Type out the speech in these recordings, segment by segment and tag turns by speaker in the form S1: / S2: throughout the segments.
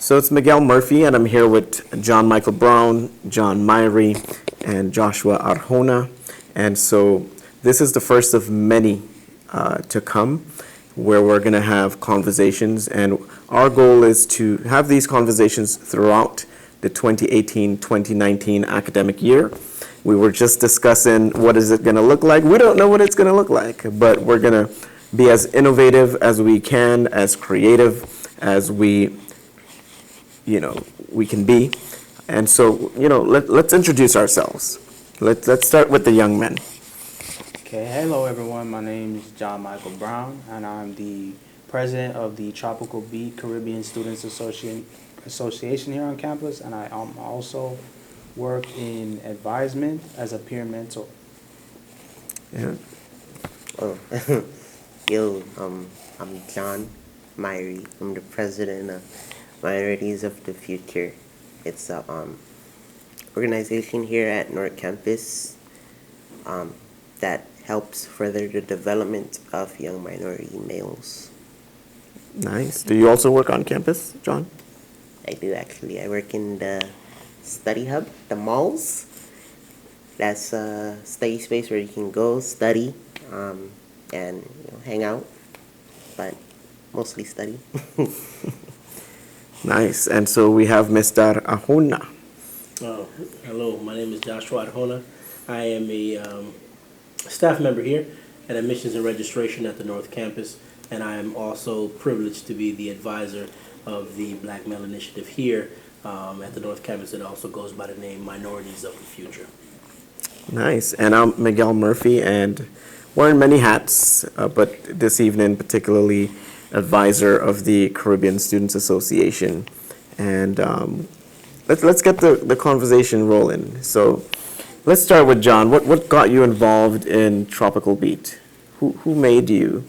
S1: So it's Miguel Murphy, and I'm here with John Michael Brown, John Myrie, and Joshua Arjona. And so this is the first of many to come where we're going to have conversations. And our goal is to have these conversations throughout the 2018-2019 academic year. We were just discussing what is it going to look like. We don't know what it's going to look like, but we're going to be as innovative as we can, as creative as we can be. And so, let's introduce ourselves. Let's start with the young men.
S2: Okay, hello everyone. My name is John Michael Brown, and I'm the president of the Tropical Beat Caribbean Students Association here on campus, and I also work in advisement as a peer mentor.
S1: Yeah.
S3: Oh, I'm John Myrie. I'm the president of Minorities of the Future. It's a organization here at North Campus that helps further the development of young minority males.
S1: Nice. Do you also work on campus, John?
S3: I do actually. I work in the study hub, the malls. That's a study space where you can go study and hang out, but mostly study.
S1: Nice. And so we have Mr. Arjona.
S4: Hello, my name is Joshua Arjona. I am a staff member here at Admissions and Registration at the North Campus, and I am also privileged to be the advisor of the Black Male Initiative here at the North Campus. It also goes by the name Minorities of the Future.
S1: Nice. And I'm Miguel Murphy, and wearing many hats, but this evening particularly advisor of the Caribbean Students Association. And let's get the conversation rolling. So let's start with John. What got you involved in Tropical Beat? Who made you,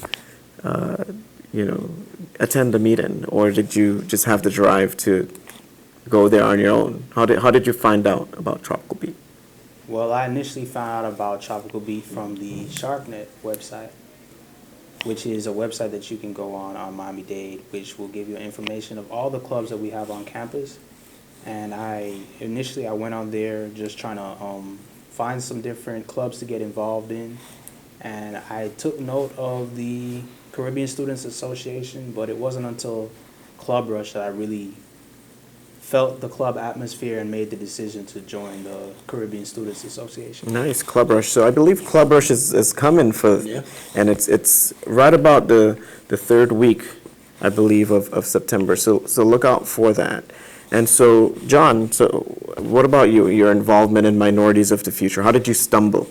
S1: attend the meeting, or did you just have the drive to go there on your own? How did you find out about Tropical Beat?
S2: Well, I initially found out about Tropical Beat from the SharkNet website, which is a website that you can go on Miami-Dade, which will give you information of all the clubs that we have on campus. And I went on there just trying to find some different clubs to get involved in. And I took note of the Caribbean Students Association, but it wasn't until Club Rush that I really felt the club atmosphere and made the decision to join the Caribbean Students Association.
S1: Nice. Club Rush. So I believe Club Rush is coming
S4: Yeah.
S1: and it's right about the third week, I believe, of September. So look out for that. And so, John, what about you? Your involvement in Minorities of the Future? How did you stumble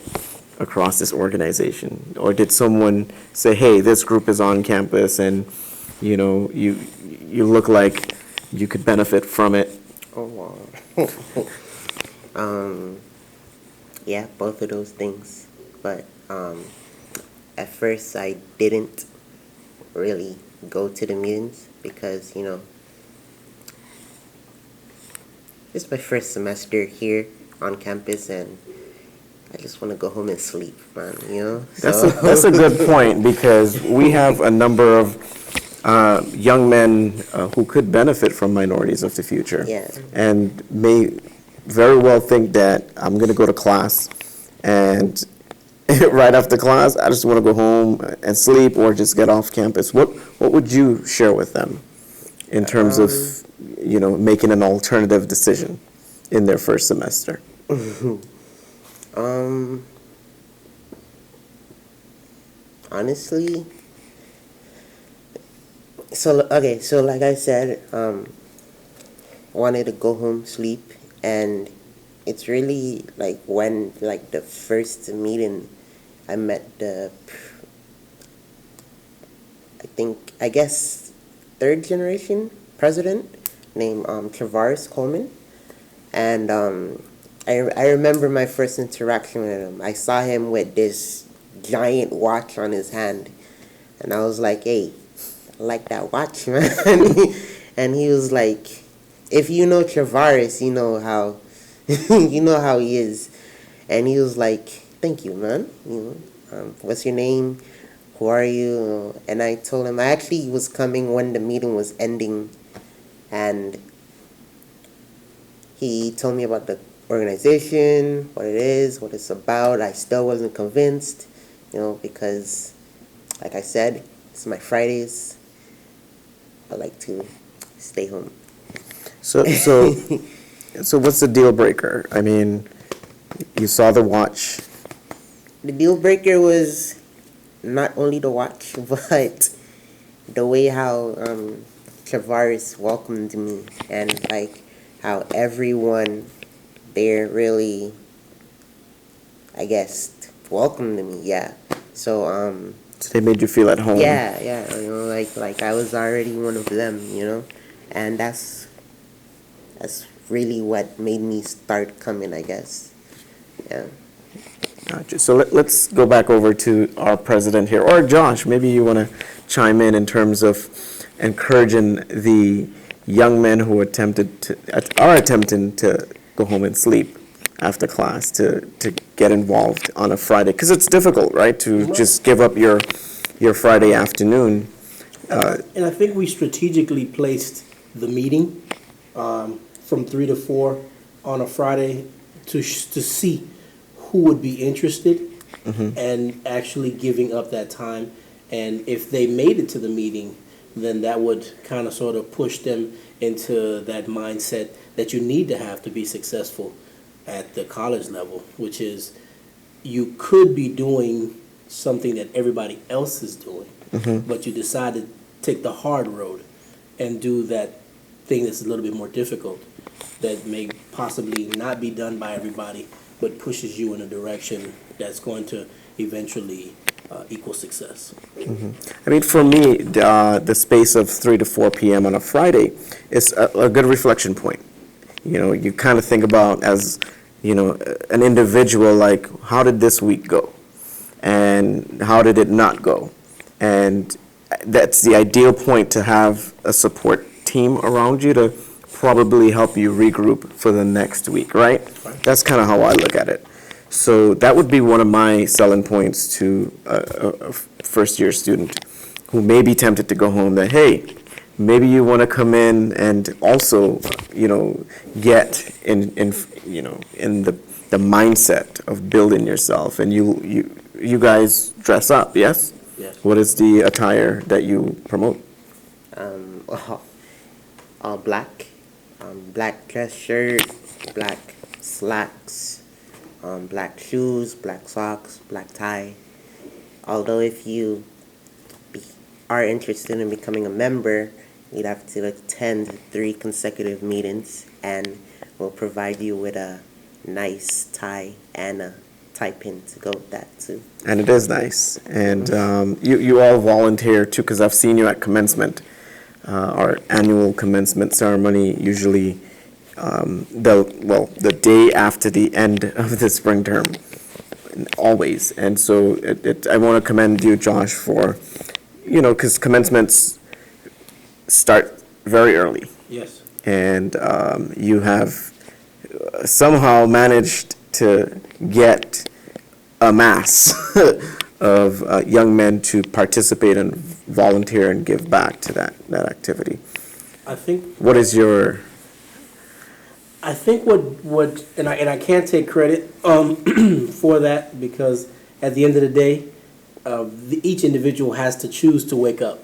S1: across this organization? Or did someone say, hey, this group is on campus and, you look like you could benefit from it?
S3: Oh, wow. Yeah, both of those things. But at first I didn't really go to the meetings because, it's my first semester here on campus and I just want to go home and sleep, man,
S1: That's a good point, because we have a number of young men who could benefit from Minorities of the Future.
S3: Yeah.
S1: And may very well think that I'm going to go to class and right after class, I just want to go home and sleep or just get off campus. What would you share with them in terms of, making an alternative decision in their first semester?
S3: Honestly, so like I said, wanted to go home, sleep, and it's really when the first meeting I met I guess third generation president named Travaris Coleman, and I remember my first interaction with him. I saw him with this giant watch on his hand, and I was like, hey, I like that watch, man. And he was like, if you know Travaris, you know how he is. And he was like, thank you, man. What's your name? Who are you? And I told him I actually was coming when the meeting was ending, and he told me about the organization, what it is, what it's about. I still wasn't convinced, because, like I said, it's my Fridays. I like to stay home.
S1: So, so what's the deal breaker? I mean, you saw the watch.
S3: The deal breaker was not only the watch, but the way how Travaris welcomed me, and like how everyone there really, I guess, welcomed me. Yeah. So
S1: So they made you feel at home.
S3: yeah, like I was already one of them, and that's really what made me start coming, I guess. Yeah.
S1: Gotcha. So let's go back over to our president here, or Josh. Maybe you want to chime in terms of encouraging the young men who are attempting to go home and sleep after class to get involved on a Friday, because it's difficult, right, to just give up your Friday afternoon.
S4: And I think we strategically placed the meeting from 3 to 4 on a Friday to see who would be interested and actually giving up that time. And if they made it to the meeting, then that would kind of sort of push them into that mindset that you need to have to be successful at the college level, which is you could be doing something that everybody else is doing, but you decide to take the hard road and do that thing that's a little bit more difficult, that may possibly not be done by everybody, but pushes you in a direction that's going to eventually equal success.
S1: I mean, for me, the space of 3 to 4 p.m. on a Friday is a good reflection point. You kind of think about, as an individual, like, how did this week go, and how did it not go, and that's the ideal point to have a support team around you to probably help you regroup for the next week, right? That's kind of how I look at it. So that would be one of my selling points to a first-year student who may be tempted to go home, that, hey, maybe you want to come in and also, get in the mindset of building yourself. And you guys dress up, yes?
S4: Yes.
S1: What is the attire that you promote?
S3: All black, black dress shirt, black slacks, black shoes, black socks, black tie. Although if you are interested in becoming a member, you'd have to attend 3 consecutive meetings, and we'll provide you with a nice tie and a tie pin to go with that too.
S1: And it is nice. And you all volunteer too, because I've seen you at commencement. Our annual commencement ceremony, usually the day after the end of the spring term, always. And so I want to commend you, Josh, for, because commencements start very early.
S4: Yes.
S1: And you have somehow managed to get a mass of young men to participate and volunteer and give back to that activity.
S4: I think
S1: What is your...
S4: I think what and I can't take credit for that, because at the end of the day, each individual has to choose to wake up,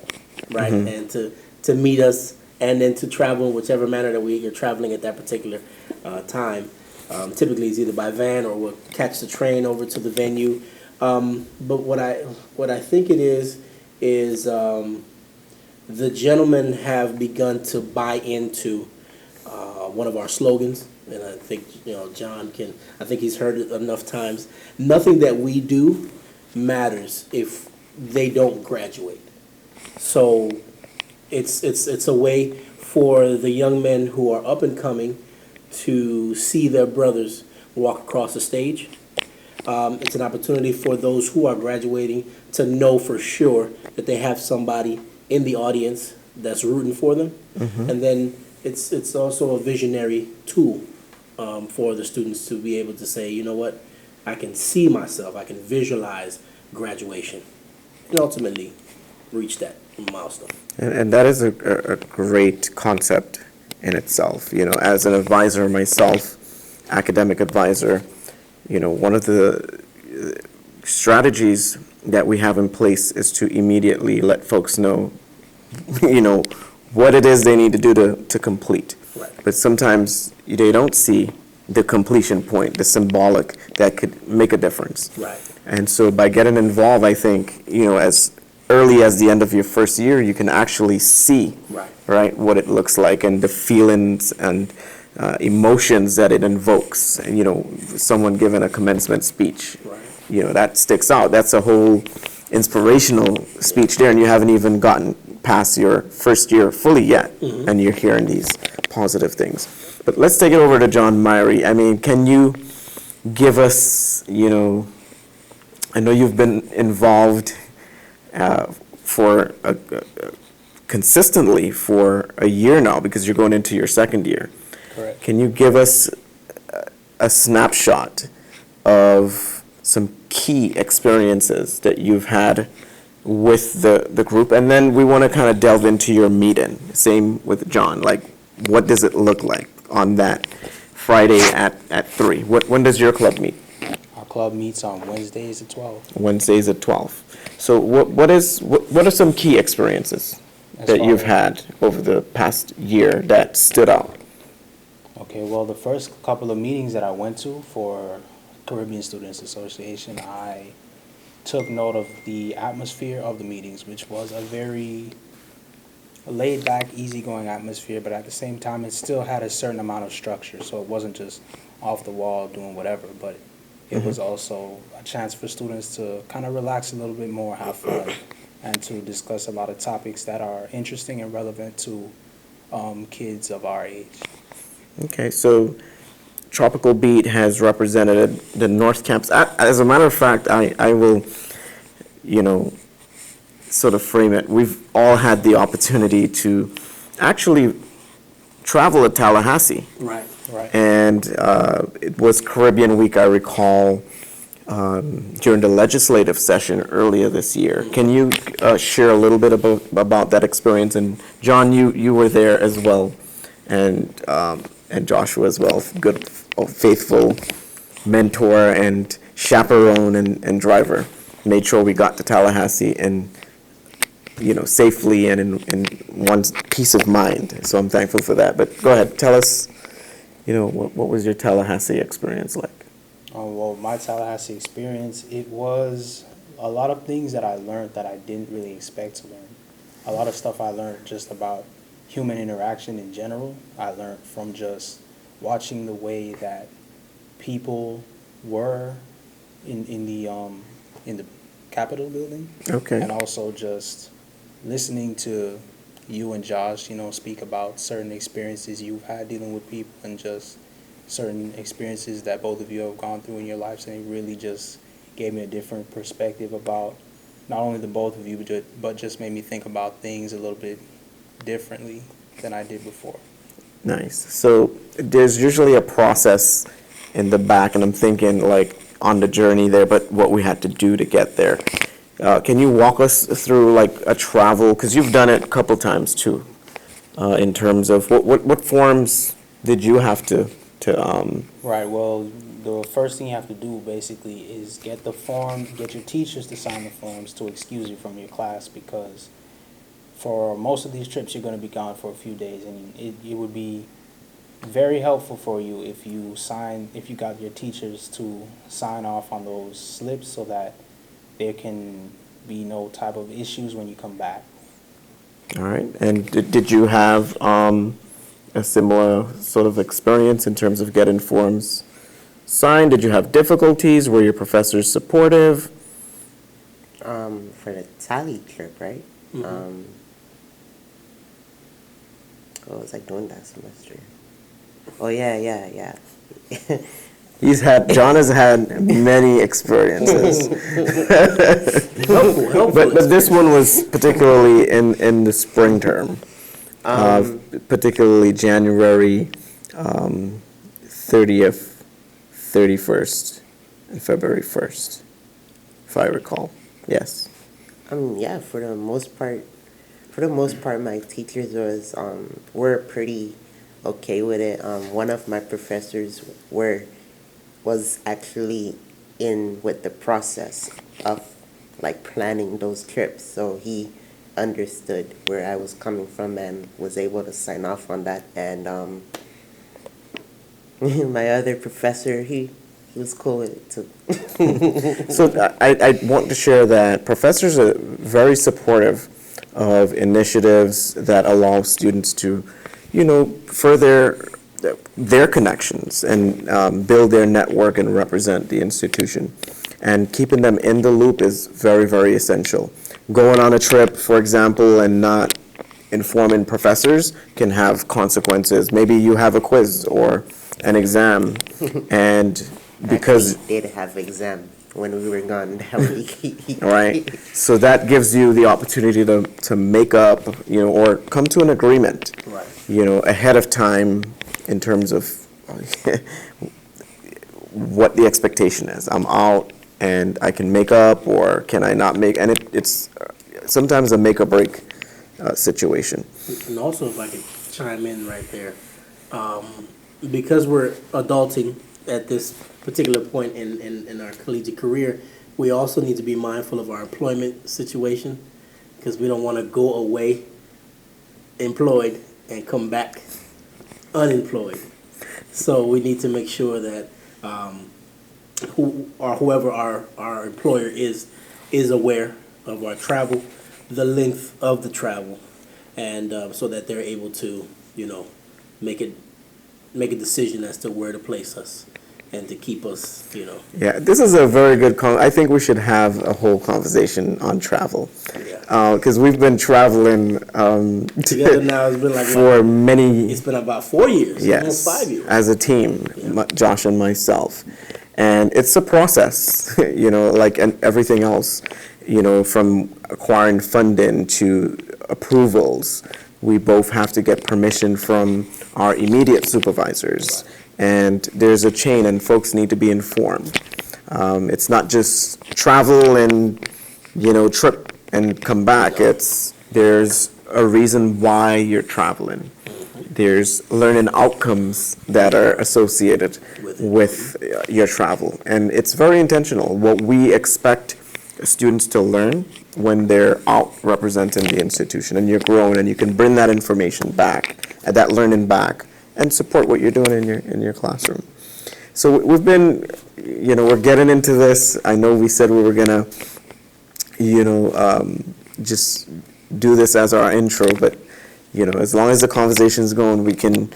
S4: right, and to meet us, and then to travel in whichever manner that you're traveling at that particular time. Typically, it's either by van or we'll catch the train over to the venue. But what I think it is the gentlemen have begun to buy into one of our slogans, and I think John can. I think he's heard it enough times. Nothing that we do matters if they don't graduate. So it's a way for the young men who are up and coming to see their brothers walk across the stage. It's an opportunity for those who are graduating to know for sure that they have somebody in the audience that's rooting for them. And then it's also a visionary tool for the students to be able to say, you know what, I can see myself, I can visualize graduation, and ultimately reach that milestone.
S1: And that is a great concept in itself. You know, as an advisor myself, academic advisor, you know, one of the strategies that we have in place is to immediately let folks know, you know, what it is they need to do to complete.
S4: Right.
S1: But sometimes they don't see the completion point, the symbolic that could make a difference.
S4: Right.
S1: And so by getting involved, I think, you know, as early as the end of your first year, you can actually see,
S4: Right.
S1: what it looks like and the feelings and emotions that it invokes. And, you know, someone giving a commencement speech,
S4: Right.
S1: you know, that sticks out. That's a whole inspirational speech there, and you haven't even gotten past your first year fully yet, and you're hearing these positive things. But let's take it over to John Myrie. I mean, can you give us, you know, I know you've been involved consistently for a year now because you're going into your second year.
S2: Correct.
S1: Can you give us a snapshot of some key experiences that you've had with the group? And then we want to kind of delve into your meeting. Same with John. Like, what does it look like on that Friday at 3? When does your club meet?
S2: Our club meets on Wednesdays at 12.
S1: Wednesdays at 12. So what are some key experiences
S2: As
S1: that
S2: far
S1: you've
S2: as-
S1: had over the past year that stood out?
S2: Okay, well, the first couple of meetings that I went to for Caribbean Students Association, I took note of the atmosphere of the meetings, which was a very laid-back, easygoing atmosphere, but at the same time, it still had a certain amount of structure, so it wasn't just off the wall doing whatever, but it was also a chance for students to kind of relax a little bit more, have fun, and to discuss a lot of topics that are interesting and relevant to kids of our age.
S1: Okay, so Tropical Beat has represented the North Campus. As a matter of fact, I will, you know, sort of frame it. We've all had the opportunity to actually travel to Tallahassee.
S4: Right.
S2: Right.
S1: And it was Caribbean Week, I recall, during the legislative session earlier this year. Can you share a little bit about that experience? And John, you were there as well, and Joshua as well, good, faithful mentor and chaperone and driver. Made sure we got to Tallahassee and, you know, safely and in one peace of mind. So I'm thankful for that. But go ahead, tell us, you know, what was your Tallahassee experience like?
S2: Well, my Tallahassee experience, it was a lot of things that I learned that I didn't really expect to learn. A lot of stuff I learned just about human interaction in general. I learned from just watching the way that people were in the Capitol building.
S1: Okay.
S2: And also just listening to you and Josh, you know, speak about certain experiences you've had dealing with people and just certain experiences that both of you have gone through in your lives, and it really just gave me a different perspective about not only the both of you, but just made me think about things a little bit differently than I did before.
S1: Nice. So there's usually a process in the back, and I'm thinking like on the journey there, but what we had to do to get there. Can you walk us through like a travel, because you've done it a couple times too, in terms of what forms did you have to
S2: Right, well, the first thing you have to do basically is get your teachers to sign the forms to excuse you from your class, because for most of these trips you're going to be gone for a few days, and it would be very helpful for you if you got your teachers to sign off on those slips so that there can be no type of issues when you come back.
S1: All right. And did you have a similar sort of experience in terms of getting forms signed? Did you have difficulties? Were your professors supportive?
S3: For the Tally trip, right? What was I doing that semester? Oh, yeah.
S1: John has had many experiences.
S4: Helpful
S1: But this one was particularly in the spring term, particularly January 30th, 31st, and February 1st, if I recall. Yes.
S3: Yeah, for the most part, my teachers were pretty okay with it. One of my professors was actually in with the process of like planning those trips, so he understood where I was coming from and was able to sign off on that. And my other professor, he was cool with it too.
S1: So I want to share that professors are very supportive of initiatives that allow students to, further their connections and build their network and represent the institution. And keeping them in the loop is very, very essential. Going on a trip, for example, and not informing professors can have consequences. Maybe you have a quiz or an exam, and because
S3: Actually, did have exam when we were gone that week.
S1: right, so that gives you the opportunity to make up, or come to an agreement,
S4: Right.
S1: ahead of time in terms of what the expectation is. I'm out and I can make up, or can I not make? And it's sometimes a make or break situation.
S4: And also, if I could chime in right there, because we're adulting at this particular point in our collegiate career, we also need to be mindful of our employment situation, because we don't want to go away employed and come back unemployed. So we need to make sure that whoever our employer is aware of our travel, the length of the travel, and so that they're able to, make a decision as to where to place us and to keep us,
S1: Yeah, this is a very good I think we should have a whole conversation on travel.
S4: Yeah.
S1: Because we've been traveling
S4: together now. It's been like
S1: for many,
S4: it's been about 4 years, almost
S1: yes,
S4: 5 years.
S1: as a team, Josh and myself. And it's a process, like and everything else, from acquiring funding to approvals. We both have to get permission from our immediate supervisors. And there's a chain, and folks need to be informed. It's not just travel and, trip and come back. There's a reason why you're traveling. There's learning outcomes that are associated with your travel. And it's very intentional. What we expect students to learn when they're out representing the institution, and you're growing, and you can bring that information back, that learning back, and support what you're doing in your classroom. So we've been, we're getting into this. I know we said we were gonna, just do this as our intro, but as long as the conversation's going, we can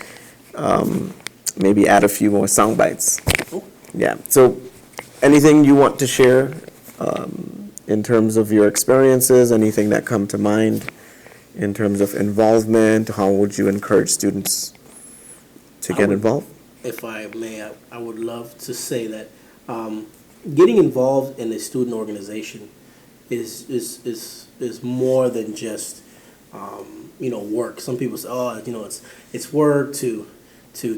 S1: maybe add a few more sound bites. Yeah. So, anything you want to share in terms of your experiences? Anything that come to mind in terms of involvement? How would you encourage students to get involved?
S4: If I may, I would love to say that getting involved in a student organization is more than just work. Some people say, it's work to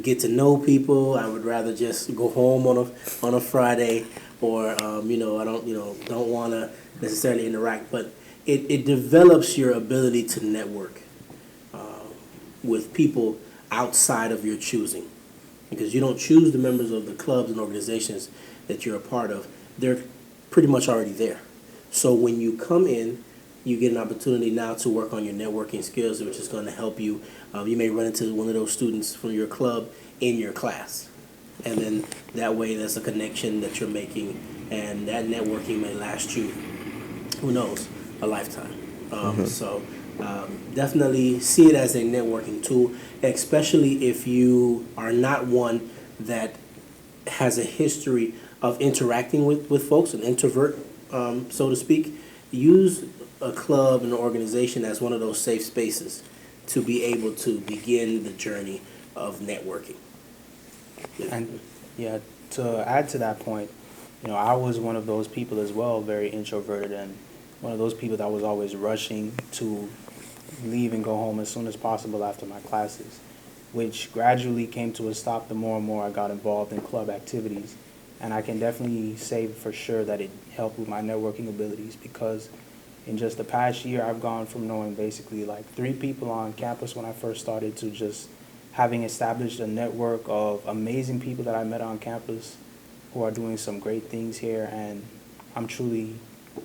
S4: get to know people. I would rather just go home on a Friday, or I don't want to necessarily interact. But it develops your ability to network with people outside of your choosing, because you don't choose the members of the clubs and organizations that you're a part of. They're pretty much already there. So when you come in, you get an opportunity now to work on your networking skills, which is going to help you. You may run into one of those students from your club in your class, and then that way there's a connection that you're making, and that networking may last you, who knows, a lifetime. So definitely see it as a networking tool, especially if you are not one that has a history of interacting with folks, an introvert, so to speak. Use a club and an organization as one of those safe spaces to be able to begin the journey of networking.
S2: And yeah, to add to that point, I was one of those people as well, very introverted, and one of those people that was always rushing to leave and go home as soon as possible after my classes, which gradually came to a stop the more and more I got involved in club activities. And I can definitely say for sure that it helped with my networking abilities, because in just the past year, I've gone from knowing basically like 3 people on campus when I first started to just having established a network of amazing people that I met on campus who are doing some great things here, and I'm truly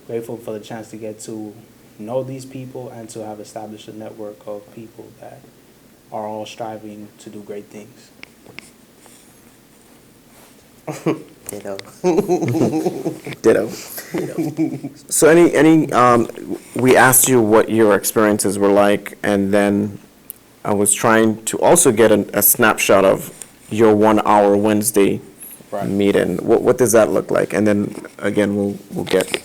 S2: grateful for the chance to get to know these people and to have established a network of people that are all striving to do great things.
S3: Ditto.
S1: Ditto. So we asked you what your experiences were like, and then I was trying to also get a snapshot of your 1 hour Wednesday
S2: Right.
S1: meeting. What does that look like? And then again, we'll get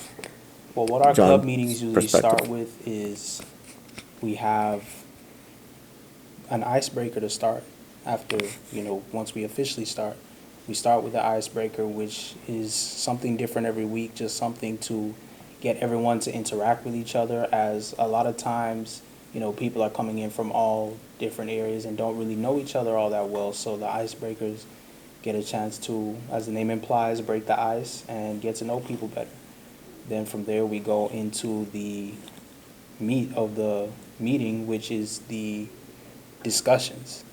S2: Well, what our
S1: John's
S2: club meetings usually start
S1: perspective.
S2: with is we have an icebreaker to start after, once we officially start. We start with the icebreaker, which is something different every week, just something to get everyone to interact with each other, as a lot of times, people are coming in from all different areas and don't really know each other all that well. So the icebreakers get a chance to, as the name implies, break the ice and get to know people better. Then from there, we go into the meat of the meeting, which is the discussions.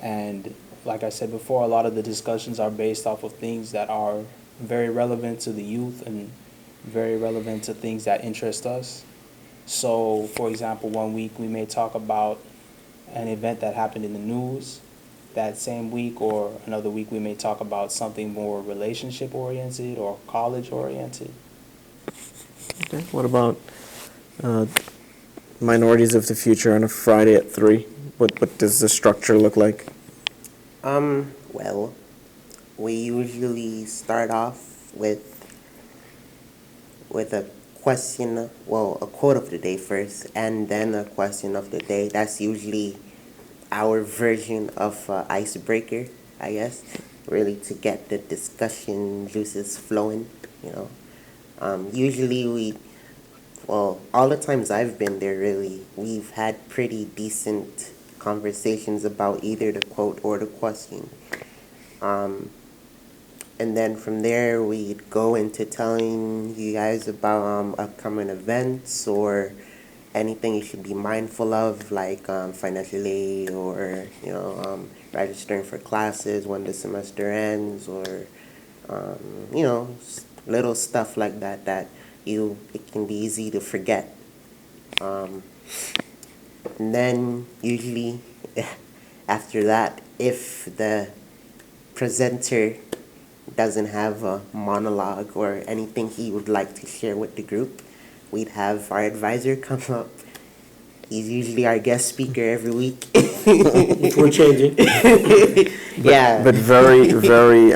S2: And like I said before, a lot of the discussions are based off of things that are very relevant to the youth and very relevant to things that interest us. So, for example, one week we may talk about an event that happened in the news that same week, or another week we may talk about something more relationship oriented or college oriented.
S1: Okay. What about minorities of the future on a Friday at 3? What does the structure look like?
S3: Well, we usually start off with a question, well, a quote of the day first, and then a question of the day. That's usually our version of icebreaker, I guess, really to get the discussion juices flowing, you know. Usually all the times I've been there, really, we've had pretty decent conversations about either the quote or the question. And then from there, we'd go into telling you guys about upcoming events or anything you should be mindful of, like financial aid or, registering for classes when the semester ends, or, little stuff like that it can be easy to forget. And then usually after that, if the presenter doesn't have a monologue or anything he would like to share with the group, we'd have our advisor come up. He's usually our guest speaker every week.
S4: We're changing.
S3: Yeah.
S1: But very, very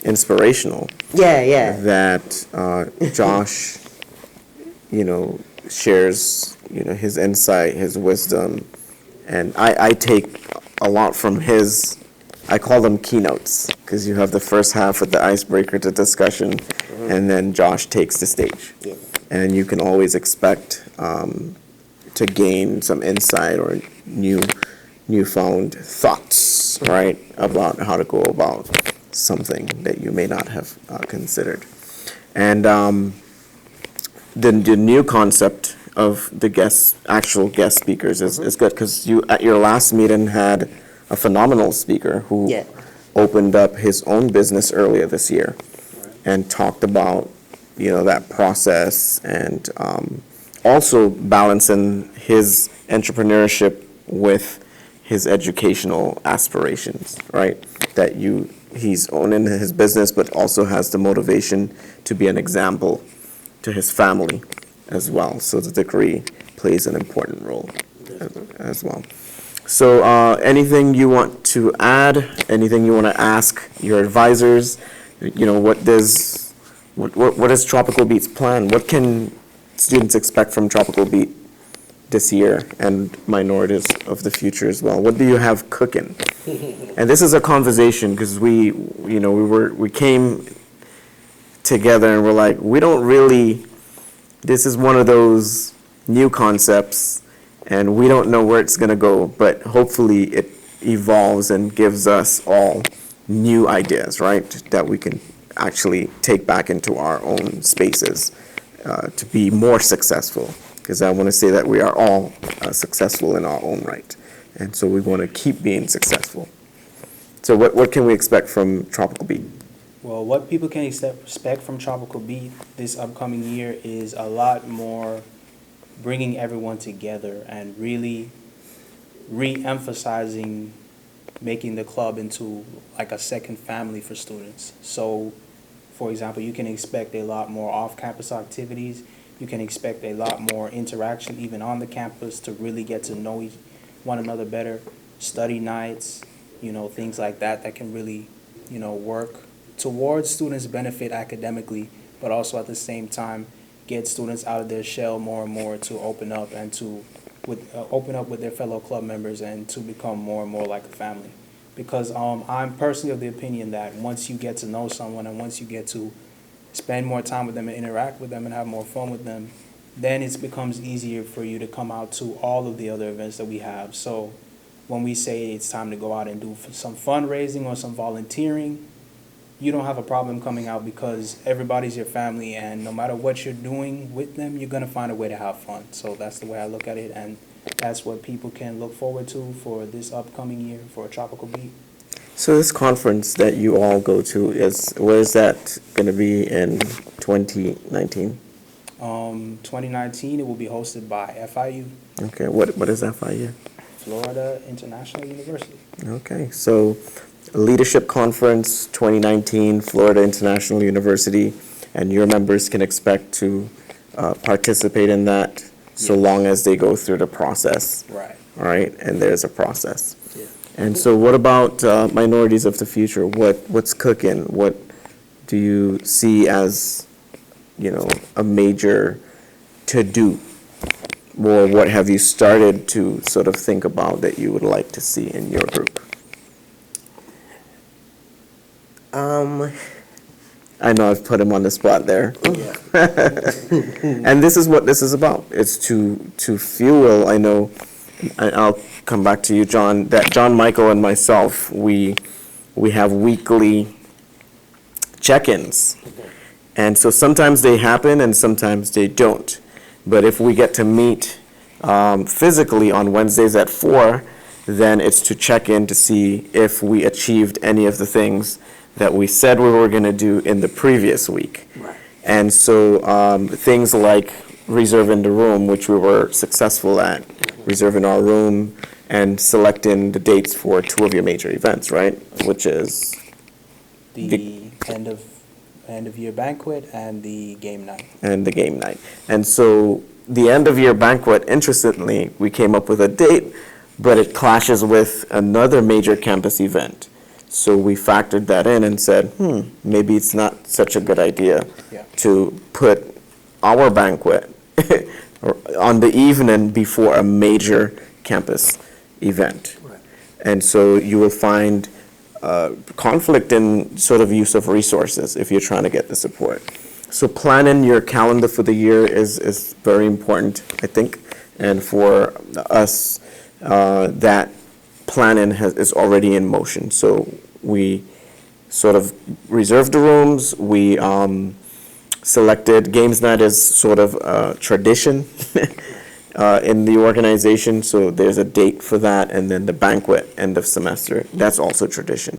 S1: inspirational.
S3: Yeah.
S1: That Josh, shares, his insight, his wisdom, and I take a lot from his. I call them keynotes because you have the first half of the icebreaker, the discussion, and then Josh takes the stage.
S3: Yeah.
S1: And you can always expect to gain some insight or newfound thoughts, right, about how to go about something that you may not have considered. And the new concept of the actual guest speakers is good, because you at your last meeting had a phenomenal speaker who
S3: Yeah.
S1: opened up his own business earlier this year and talked about that process, and also balancing his entrepreneurship with his educational aspirations, right? That he's owning his business, but also has the motivation to be an example to his family as well. So the degree plays an important role as well. So anything you want to add? Anything you want to ask your advisors? What is Tropical Beat's plan? What can students expect from Tropical Beat this year, and minorities of the future as well? What do you have cooking? And this is a conversation because we came together and we're like, this is one of those new concepts and we don't know where it's going to go, but hopefully it evolves and gives us all new ideas, right, that we can actually take back into our own spaces to be more successful, because I want to say that we are all successful in our own right. And so we want to keep being successful. So what can we expect from Tropical Beat?
S2: Well, what people can expect from Tropical Beat this upcoming year is a lot more bringing everyone together and really re-emphasizing making the club into like a second family for students. So, for example, you can expect a lot more off-campus activities. You can expect a lot more interaction even on the campus to really get to know one another better. Study nights, things like that that can really, work towards students' benefit academically, but also at the same time get students out of their shell more and more to open up and to open up with their fellow club members and to become more and more like a family. Because I'm personally of the opinion that once you get to know someone and once you get to spend more time with them and interact with them and have more fun with them, then it becomes easier for you to come out to all of the other events that we have. So when we say it's time to go out and do some fundraising or some volunteering, you don't have a problem coming out because everybody's your family, and no matter what you're doing with them, you're going to find a way to have fun. So that's the way I look at it, and that's what people can look forward to for this upcoming year for Tropical Beat.
S1: So this conference that you all go to, where is that going to be in 2019?
S2: 2019, it will be hosted by FIU,
S1: Okay, what is FIU?
S2: Florida International University.
S1: Okay, so Leadership Conference 2019, Florida International University, and your members can expect to participate in that so long as they go through the process.
S2: Right.
S1: All right, and there's a process.
S2: Yeah.
S1: And so what about minorities of the future? What's cooking? What do you see as, a major to-do? Or what have you started to sort of think about that you would like to see in your group? I know I've put him on the spot there.
S2: Yeah.
S1: And this is what this is about. It's to fuel, I know, I'll come back to you, John, that John, Michael, and myself, we have weekly check-ins. And so sometimes they happen and sometimes they don't. But if we get to meet physically on Wednesdays at 4, then it's to check in to see if we achieved any of the things that we said we were going to do in the previous week.
S2: Right.
S1: And so things like reserving the room, which we were successful at, reserving our room and selecting the dates for 2 of your major events, right? Which is
S2: The end of year banquet and the game night.
S1: and the game night. And so the end of year banquet, interestingly, we came up with a date, but it clashes with another major campus event. So we factored that in and said, maybe it's not such a good idea
S2: Yeah.
S1: to put our banquet on the evening before a major campus event.
S2: Right.
S1: And so you will find conflict in sort of use of resources if you're trying to get the support. So planning your calendar for the year is very important, I think. And for us, that planning is already in motion. So we sort of reserved the rooms. We selected games night as sort of a tradition in the organization. So there's a date for that. And then the banquet end of semester, that's also tradition.